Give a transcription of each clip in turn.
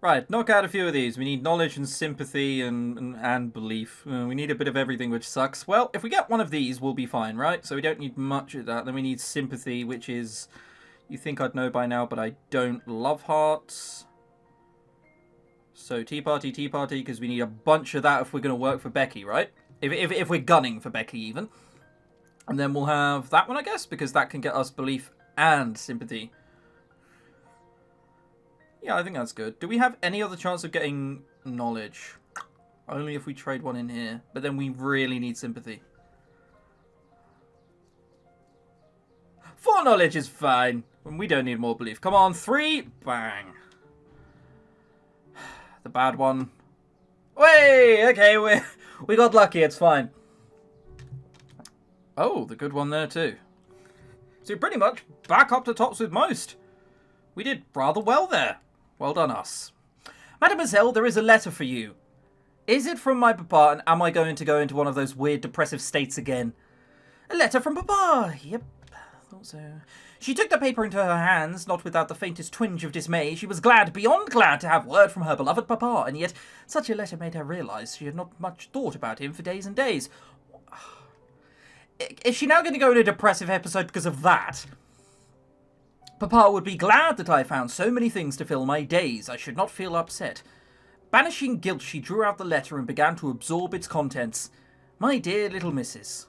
Right, knock out a few of these. We need knowledge and sympathy and belief. We need a bit of everything, which sucks. Well, if we get one of these, we'll be fine, right? So we don't need much of that. Then we need sympathy, which is... You think I'd know by now, but I don't. Love hearts. So tea party, because we need a bunch of that if we're going to work for Becky, right? If we're gunning for Becky, even. And then we'll have that one, I guess, because that can get us belief and sympathy. Yeah, I think that's good. Do we have any other chance of getting knowledge? Only if we trade one in here. But then we really need sympathy. 4 knowledge is fine. We don't need more belief. Come on, 3. Bang. The bad one. Way! Okay, we got lucky. It's fine. Oh, the good one there too. So pretty much back up to tops with most. We did rather well there. Well done, us. Mademoiselle, there is a letter for you. Is it from my papa, and am I going to go into one of those weird depressive states again? A letter from papa. Yep, thought so. She took the paper into her hands, not without the faintest twinge of dismay. She was glad, beyond glad, to have word from her beloved papa, and yet such a letter made her realise she had not much thought about him for days and days. Is she now going to go in a depressive episode because of that? Papa would be glad that I found so many things to fill my days. I should not feel upset. Banishing guilt, she drew out the letter and began to absorb its contents. My dear little missus.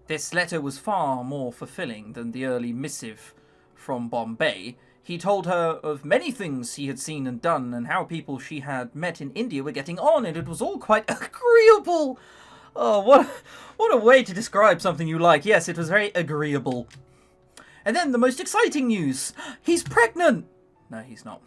This letter was far more fulfilling than the early missive from Bombay. He told her of many things he had seen and done, and how people she had met in India were getting on, and it was all quite agreeable. Oh, what a way to describe something you like. Yes, it was very agreeable. And then the most exciting news. He's pregnant! No, he's not.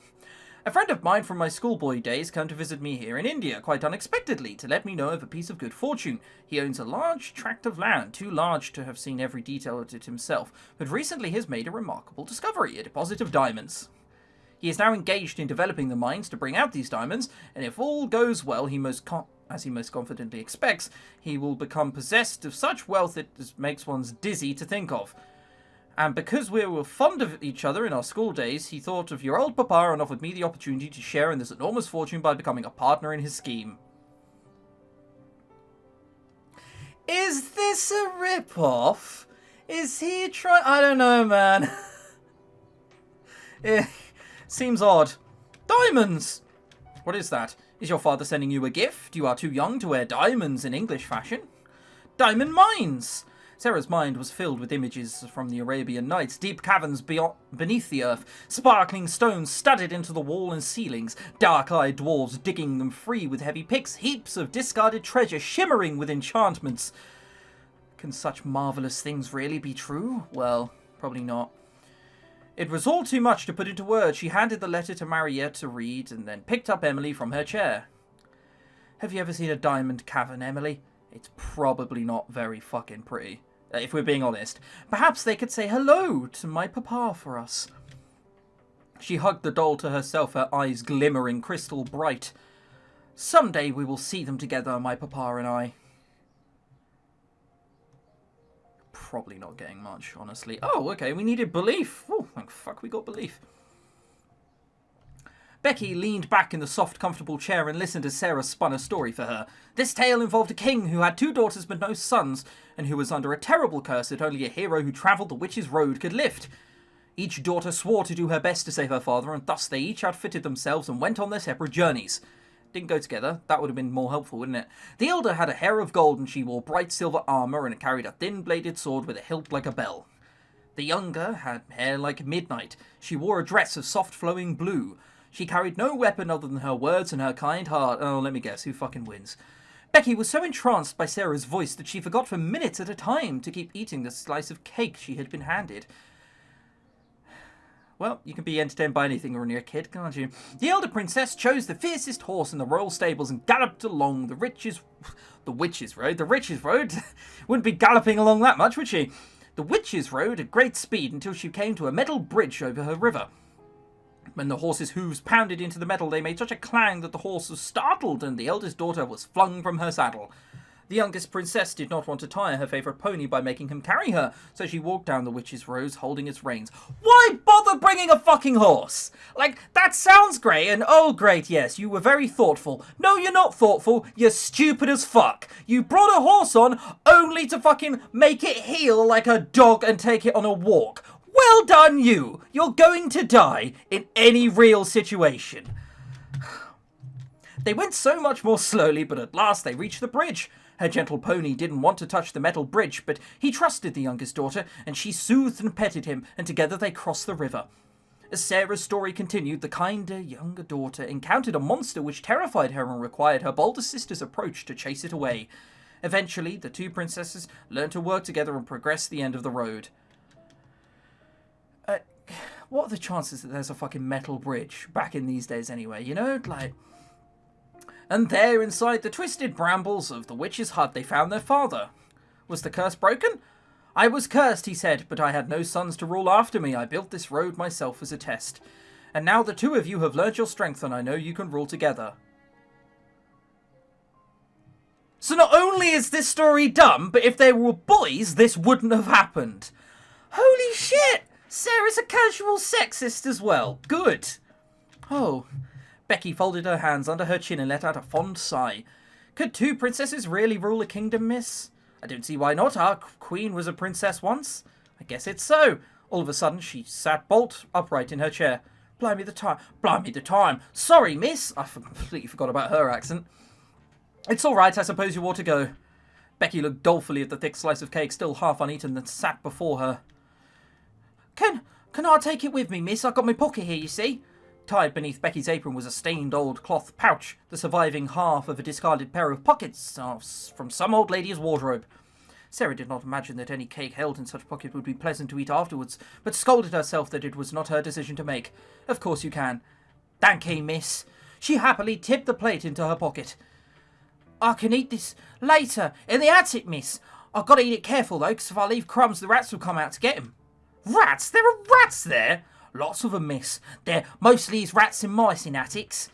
A friend of mine from my schoolboy days came to visit me here in India, quite unexpectedly, to let me know of a piece of good fortune. He owns a large tract of land, too large to have seen every detail of it himself, but recently has made a remarkable discovery, a deposit of diamonds. He is now engaged in developing the mines to bring out these diamonds, and if all goes well, as he most confidently expects, he will become possessed of such wealth it makes one dizzy to think of. And because we were fond of each other in our school days, he thought of your old papa and offered me the opportunity to share in this enormous fortune by becoming a partner in his scheme. Is this a rip-off? Is he trying... I don't know, man. It seems odd. Diamonds! What is that? Is your father sending you a gift? You are too young to wear diamonds in English fashion. Diamond mines! Sarah's mind was filled with images from the Arabian Nights, deep caverns beneath the earth, sparkling stones studded into the wall and ceilings, dark-eyed dwarves digging them free with heavy picks, heaps of discarded treasure shimmering with enchantments. Can such marvellous things really be true? Well, probably not. It was all too much to put into words. She handed the letter to Mariette to read, and then picked up Emily from her chair. Have you ever seen a diamond cavern, Emily? It's probably not very fucking pretty. If we're being honest. Perhaps they could say hello to my papa for us. She hugged the doll to herself, her eyes glimmering crystal bright. Someday we will see them together, my papa and I. Probably not getting much, honestly. Oh, okay, we needed belief. Oh, thank fuck we got belief. Becky leaned back in the soft, comfortable chair and listened as Sarah spun a story for her. This tale involved a king who had 2 daughters but no sons, and who was under a terrible curse that only a hero who travelled the witch's road could lift. Each daughter swore to do her best to save her father, and thus they each outfitted themselves and went on their separate journeys. Didn't go together. That would have been more helpful, wouldn't it? The elder had a hair of gold, and she wore bright silver armour and carried a thin-bladed sword with a hilt like a bell. The younger had hair like midnight. She wore a dress of soft flowing blue. She carried no weapon other than her words and her kind heart. Oh, let me guess, who fucking wins? Becky was so entranced by Sarah's voice that she forgot for minutes at a time to keep eating the slice of cake she had been handed. Well, you can be entertained by anything when you're a kid, can't you? The elder princess chose the fiercest horse in the royal stables and galloped along the witch's road. Wouldn't be galloping along that much, would she? The witch's road at great speed until she came to a metal bridge over her river. When the horse's hooves pounded into the metal, they made such a clang that the horse was startled, and the eldest daughter was flung from her saddle. The youngest princess did not want to tire her favourite pony by making him carry her, so she walked down the witch's rose holding its reins. Why bother bringing a fucking horse? Like, that sounds great, and oh great, yes, you were very thoughtful. No, you're not thoughtful, you're stupid as fuck. You brought a horse on only to fucking make it heel like a dog and take it on a walk. Well done you! You're going to die in any real situation. They went so much more slowly, but at last they reached the bridge. Her gentle pony didn't want to touch the metal bridge, but he trusted the youngest daughter, and she soothed and petted him, and together they crossed the river. As Sarah's story continued, the kinder, younger daughter encountered a monster which terrified her and required her bolder sister's approach to chase it away. Eventually, the two princesses learned to work together and progress the end of the road. What are the chances that there's a fucking metal bridge back in these days anyway, you know? Like... And there, inside the twisted brambles of the witch's hut, they found their father. Was the curse broken? I was cursed, he said, but I had no sons to rule after me. I built this road myself as a test. And now the two of you have learned your strength, and I know you can rule together. So not only is this story dumb, but if they were boys, this wouldn't have happened. Holy shit! Sarah's a casual sexist as well. Good. Oh... Becky folded her hands under her chin and let out a fond sigh. Could two princesses really rule a kingdom, miss? I don't see why not. Our queen was a princess once. I guess it's so. All of a sudden, she sat bolt upright in her chair. Blimey the time. Blimey the time. Sorry, miss. I completely forgot about her accent. It's all right. I suppose you ought to go. Becky looked dolefully at the thick slice of cake still half uneaten that sat before her. Can I take it with me, miss? I've got my pocket here, you see. Tied beneath Becky's apron was a stained old cloth pouch, the surviving half of a discarded pair of pockets from some old lady's wardrobe. Sarah did not imagine that any cake held in such pocket would be pleasant to eat afterwards, but scolded herself that it was not her decision to make. Of course you can. Thank ye, miss. She happily tipped the plate into her pocket. I can eat this later, in the attic, miss. I've got to eat it careful, though, because if I leave crumbs, the rats will come out to get 'em. Rats? There are rats there? Lots of them, miss. They're mostly rats and mice in attics.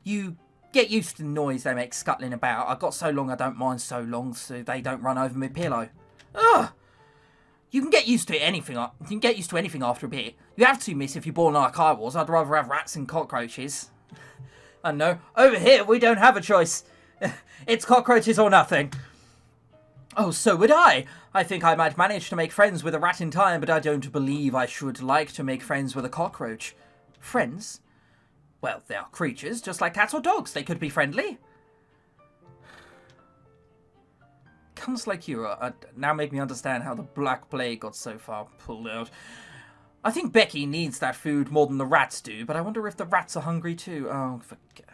You get used to the noise they make scuttling about. I've got so long I don't mind so long, so they don't run over my pillow. Ugh! You can get used to anything. You can get used to anything after a bit. You have to, miss, if you're born like I was. I'd rather have rats and cockroaches. I know. Over here, we don't have a choice. It's cockroaches or nothing. Oh, so would I. I think I might manage to make friends with a rat in time, but I don't believe I should like to make friends with a cockroach. Friends? Well, they are creatures, just like cats or dogs. They could be friendly. Cunts like you now make me understand how the Black Plague got so far pulled out. I think Becky needs that food more than the rats do, but I wonder if the rats are hungry too. Oh, forget.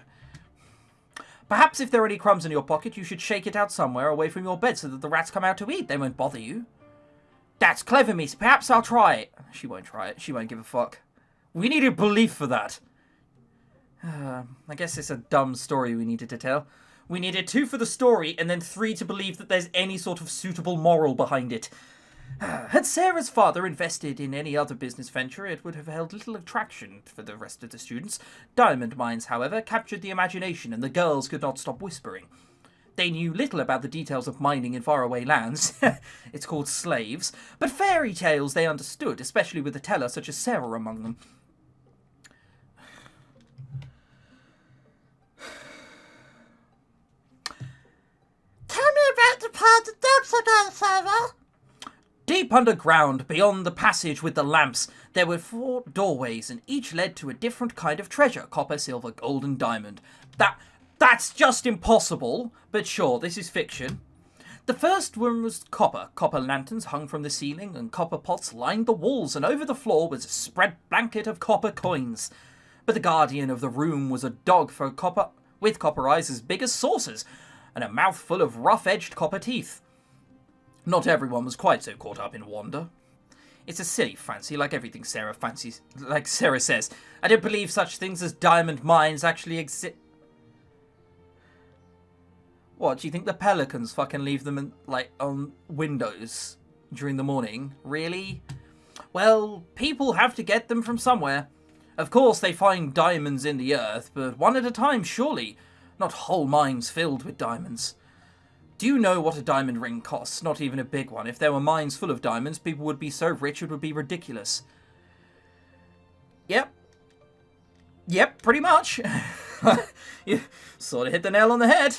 Perhaps if there are any crumbs in your pocket, you should shake it out somewhere away from your bed so that the rats come out to eat. They won't bother you. That's clever, miss. Perhaps I'll try it. She won't try it. She won't give a fuck. We needed belief for that. I guess it's a dumb story we needed to tell. We needed 2 for the story and then 3 to believe that there's any sort of suitable moral behind it. Had Sarah's father invested in any other business venture, it would have held little attraction for the rest of the students. Diamond mines, however, captured the imagination, and the girls could not stop whispering. They knew little about the details of mining in faraway lands. It's called slaves. But fairy tales they understood, especially with a teller such as Sarah among them. Tell me about the part the dogs are going, Sarah. Deep underground, beyond the passage with the lamps, there were 4 doorways, and each led to a different kind of treasure: copper, silver, gold, and diamond. That's just impossible, but sure, this is fiction. The first one was copper. Copper lanterns hung from the ceiling, and copper pots lined the walls, and over the floor was a spread blanket of copper coins. But the guardian of the room was a dog with copper eyes as big as saucers, and a mouth full of rough-edged copper teeth. Not everyone was quite so caught up in wonder. It's a silly fancy, like everything Sarah fancies. Like Sarah says, I don't believe such things as diamond mines actually exist. What, do you think the pelicans fucking leave them on windows during the morning? Really? Well, people have to get them from somewhere. Of course they find diamonds in the earth, but one at a time, surely. Not whole mines filled with diamonds. Do you know what a diamond ring costs? Not even a big one. If there were mines full of diamonds, people would be so rich it would be ridiculous. Yep. Yep, pretty much. You sort of hit the nail on the head.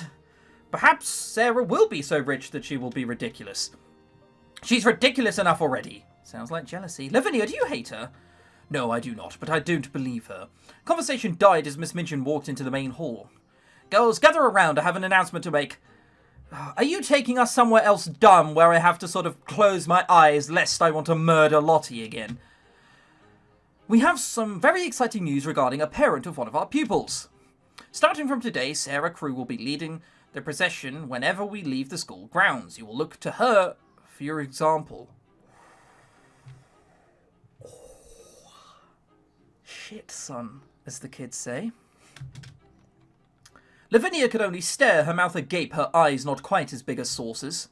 Perhaps Sarah will be so rich that she will be ridiculous. She's ridiculous enough already. Sounds like jealousy. Lavinia, do you hate her? No, I do not, but I don't believe her. Conversation died as Miss Minchin walked into the main hall. Girls, gather around. I have an announcement to make. Are you taking us somewhere else dumb where I have to sort of close my eyes lest I want to murder Lottie again? We have some very exciting news regarding a parent of one of our pupils. Starting from today, Sarah Crew will be leading the procession whenever we leave the school grounds. You will look to her for your example. Shit, son, as the kids say. Lavinia could only stare, her mouth agape, her eyes not quite as big as saucers.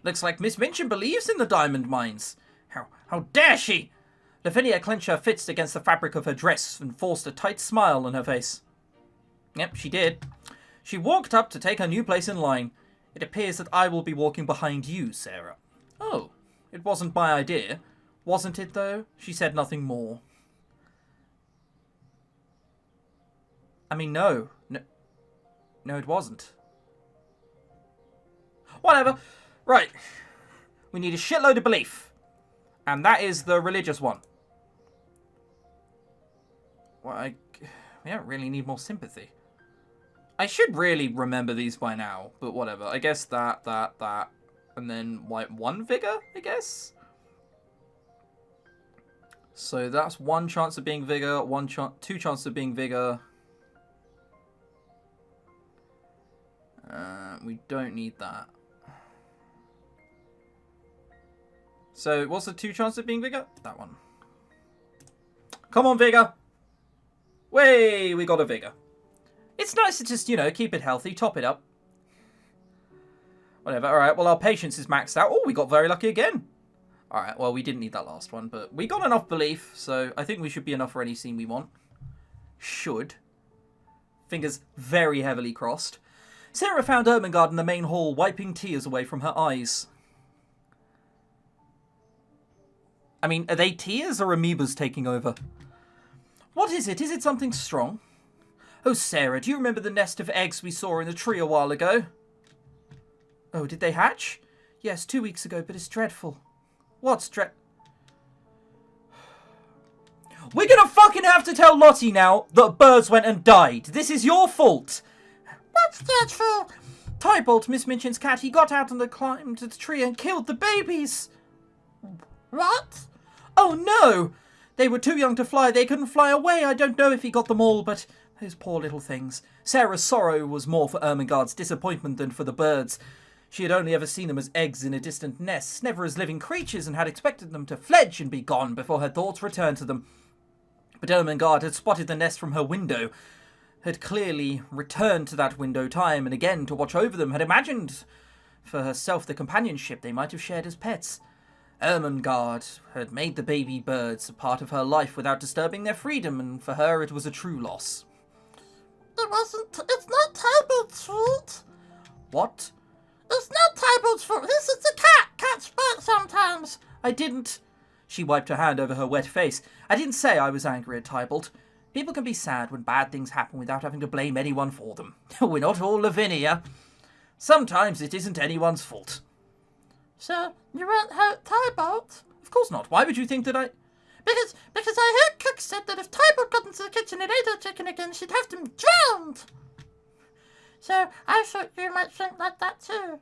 Looks like Miss Minchin believes in the diamond mines. How dare she? Lavinia clenched her fists against the fabric of her dress and forced a tight smile on her face. Yep, she did. She walked up to take her new place in line. It appears that I will be walking behind you, Sarah. Oh, it wasn't my idea. Wasn't it, though? She said nothing more. I mean, no, it wasn't. Whatever. Right. We need a shitload of belief. And that is the religious one. Well, we don't really need more sympathy. I should really remember these by now, but whatever. I guess that. And then, like, one vigor, I guess? So that's one chance of being vigor, two chances of being vigor. We don't need that. So, what's the two chances of being vigor? That one. Come on, vigor! Way, we got a vigor. It's nice to just, keep it healthy, top it up. Whatever, alright, well, our patience is maxed out. Oh, we got very lucky again. Alright, well, we didn't need that last one, but we got enough belief, so I think we should be enough for any scene we want. Should. Fingers very heavily crossed. Sarah found Ermengarde in the main hall, wiping tears away from her eyes. I mean, are they tears or amoebas taking over? What is it? Is it something strong? Oh, Sarah, do you remember the nest of eggs we saw in the tree a while ago? Oh, did they hatch? Yes, 2 weeks ago, but it's dreadful. What's We're gonna fucking have to tell Lottie now that birds went and died. This is your fault. What's dreadful? Tybalt, Miss Minchin's cat, he got out and climbed the tree and killed the babies. What? Oh, no! They were too young to fly. They couldn't fly away. I don't know if he got them all, but those poor little things. Sarah's sorrow was more for Ermengarde's disappointment than for the birds. She had only ever seen them as eggs in a distant nest, never as living creatures, and had expected them to fledge and be gone before her thoughts returned to them. But Ermengarde had spotted the nest from her window, had clearly returned to that window time and again to watch over them, had imagined for herself the companionship they might have shared as pets. Ermengarde had made the baby birds a part of her life without disturbing their freedom, and for her it was a true loss. It's not Tybalt's fault. What? It's not Tybalt's fault. This is the cat. Cats bark sometimes. I didn't. She wiped her hand over her wet face. I didn't say I was angry at Tybalt. People can be sad when bad things happen without having to blame anyone for them. We're not all Lavinia. Sometimes it isn't anyone's fault. So, you won't hurt Tybalt? Of course not. Why would you think that I... Because I heard Cook said that if Tybalt got into the kitchen and ate her chicken again, she'd have them drowned. So, I thought you might think like that too.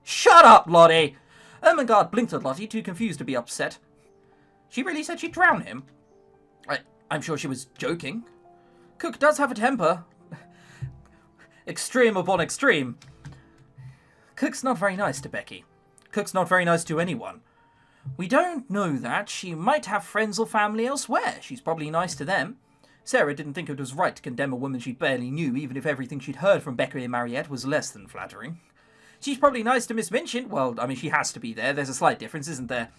Shut up, Lottie! Ermengarde blinked at Lottie, too confused to be upset. She really said she'd drown him? I'm sure she was joking. Cook does have a temper. Extreme upon extreme. Cook's not very nice to Becky. Cook's not very nice to anyone. We don't know that. She might have friends or family elsewhere. She's probably nice to them. Sarah didn't think it was right to condemn a woman she barely knew, even if everything she'd heard from Becky and Mariette was less than flattering. She's probably nice to Miss Minchin. Well, I mean, she has to be there. There's a slight difference, isn't there?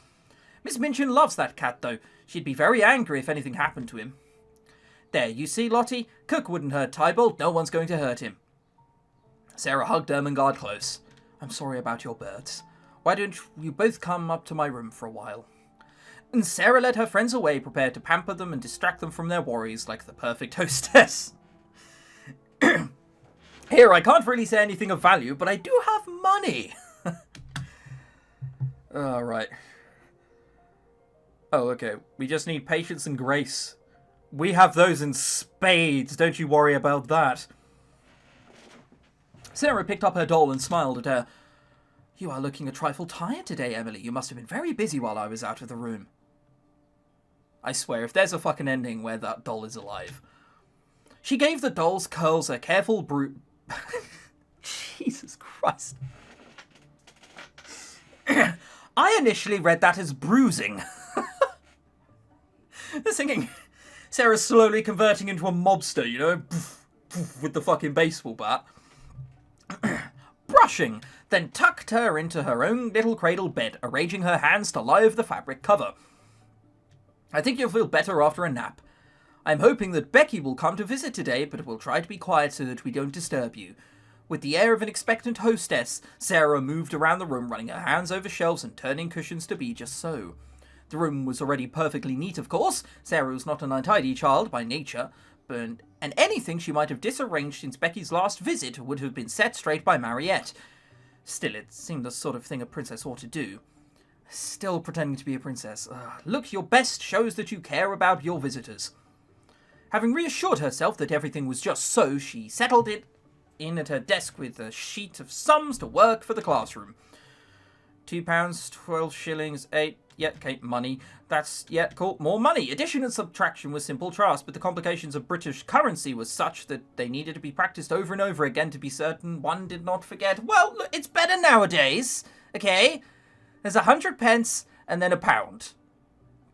Miss Minchin loves that cat, though. She'd be very angry if anything happened to him. There, you see, Lottie? Cook wouldn't hurt Tybalt. No one's going to hurt him. Sarah hugged Ermengarde close. I'm sorry about your birds. Why don't you both come up to my room for a while? And Sarah led her friends away, prepared to pamper them and distract them from their worries like the perfect hostess. Here, I can't really say anything of value, but I do have money. Right. Oh, okay. We just need patience and grace. We have those in spades, don't you worry about that. Sarah picked up her doll and smiled at her. You are looking a trifle tired today, Emily. You must have been very busy while I was out of the room. I swear, if there's a fucking ending where that doll is alive. She gave the doll's curls a careful Jesus Christ. I initially read that as bruising. I was thinking, Sarah's slowly converting into a mobster, you know, with the fucking baseball bat. Brushing, then tucked her into her own little cradle bed, arranging her hands to lie over the fabric cover. I think you'll feel better after a nap. I'm hoping that Becky will come to visit today, but we'll try to be quiet so that we don't disturb you. With the air of an expectant hostess, Sarah moved around the room, running her hands over shelves and turning cushions to be just so. The room was already perfectly neat, of course. Sarah was not an untidy child by nature, and anything she might have disarranged since Becky's last visit would have been set straight by Mariette. Still, it seemed the sort of thing a princess ought to do. Still pretending to be a princess. Look your best shows that you care about your visitors. Having reassured herself that everything was just so, she settled it in at her desk with a sheet of sums to work for the classroom. £2, 12 shillings, 8... Yeah, okay, money. That's, yeah, cool, more money. Addition and subtraction was simple tasks, but the complications of British currency was such that they needed to be practiced over and over again to be certain one did not forget. Well, look, it's better nowadays, okay? There's 100 pence and then £1.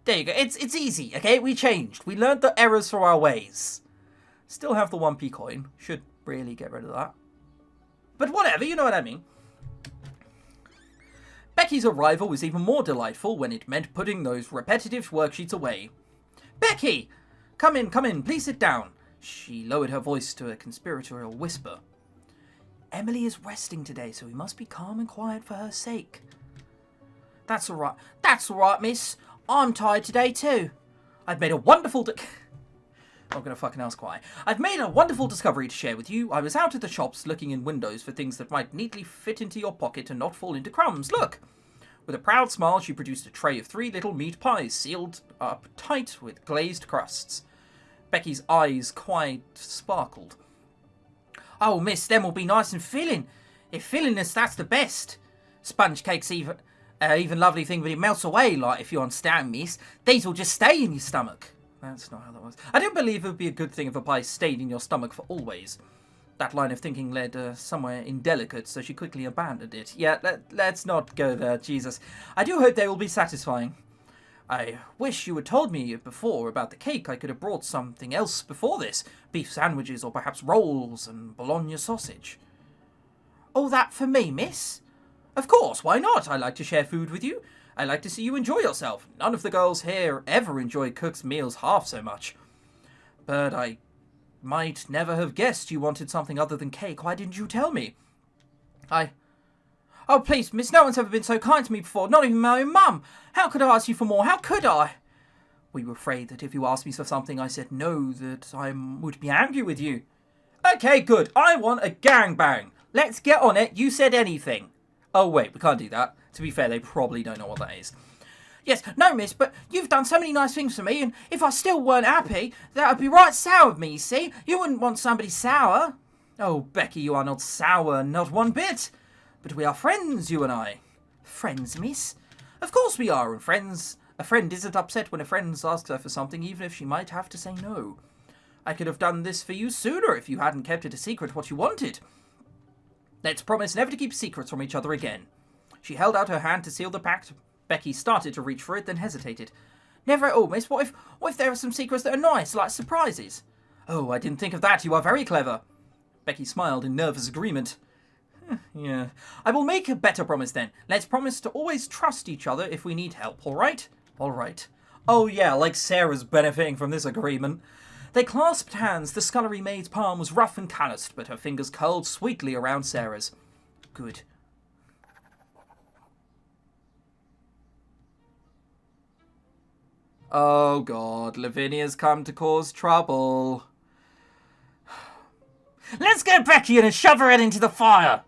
There you go. It's easy, okay? We changed. We learned the errors from our ways. Still have the 1p coin. Should really get rid of that. But whatever, you know what I mean. Becky's arrival was even more delightful when it meant putting those repetitive worksheets away. Becky! Come in, please sit down. She lowered her voice to a conspiratorial whisper. Emily is resting today, so we must be calm and quiet for her sake. That's all right, miss. I'm tired today too. I've made a wonderful I'm gonna fucking ask why. I've made a wonderful discovery to share with you. I was out at the shops looking in windows for things that might neatly fit into your pocket and not fall into crumbs. Look! With a proud smile, she produced a tray of 3 little meat pies, sealed up tight with glazed crusts. Becky's eyes quite sparkled. Oh, miss, them will be nice and filling. If fillingness, that's the best. Sponge cake's even lovely thing, but it melts away, like, if you understand, miss. These will just stay in your stomach. That's not how that works. I don't believe it would be a good thing if a pie stayed in your stomach for always. That line of thinking led somewhere indelicate, so she quickly abandoned it. Yeah, let's not go there, Jesus. I do hope they will be satisfying. I wish you had told me before about the cake. I could have brought something else before this. Beef sandwiches or perhaps rolls and bologna sausage. All that for me, miss? Of course, why not? I like to share food with you. I like to see you enjoy yourself. None of the girls here ever enjoy cook's meals half so much. But I might never have guessed you wanted something other than cake. Why didn't you tell me? Oh, please, miss, no one's ever been so kind to me before. Not even my own mum. How could I ask you for more? How could I? We were afraid that if you asked me for something I said no, that I would be angry with you. Okay, good. I want a gangbang. Let's get on it. You said anything. Oh, wait, we can't do that. To be fair, they probably don't know what that is. Yes, no, miss, but you've done so many nice things for me, and if I still weren't happy, that would be right sour of me, you see? You wouldn't want somebody sour. Oh, Becky, you are not sour, not one bit. But we are friends, you and I. Friends, miss? Of course we are, and friends. A friend isn't upset when a friend asks her for something, even if she might have to say no. I could have done this for you sooner if you hadn't kept it a secret what you wanted. Let's promise never to keep secrets from each other again. She held out her hand to seal the pact. Becky started to reach for it, then hesitated. Never at all, miss. What if there are some secrets that are nice, like surprises? Oh, I didn't think of that. You are very clever. Becky smiled in nervous agreement. Yeah. I will make a better promise then. Let's promise to always trust each other if we need help, all right? All right. Oh, yeah, like Sarah's benefiting from this agreement. They clasped hands. The scullery maid's palm was rough and calloused, but her fingers curled sweetly around Sarah's. Good. Oh God, Lavinia's come to cause trouble. Let's get Becky in and shove her head into the fire!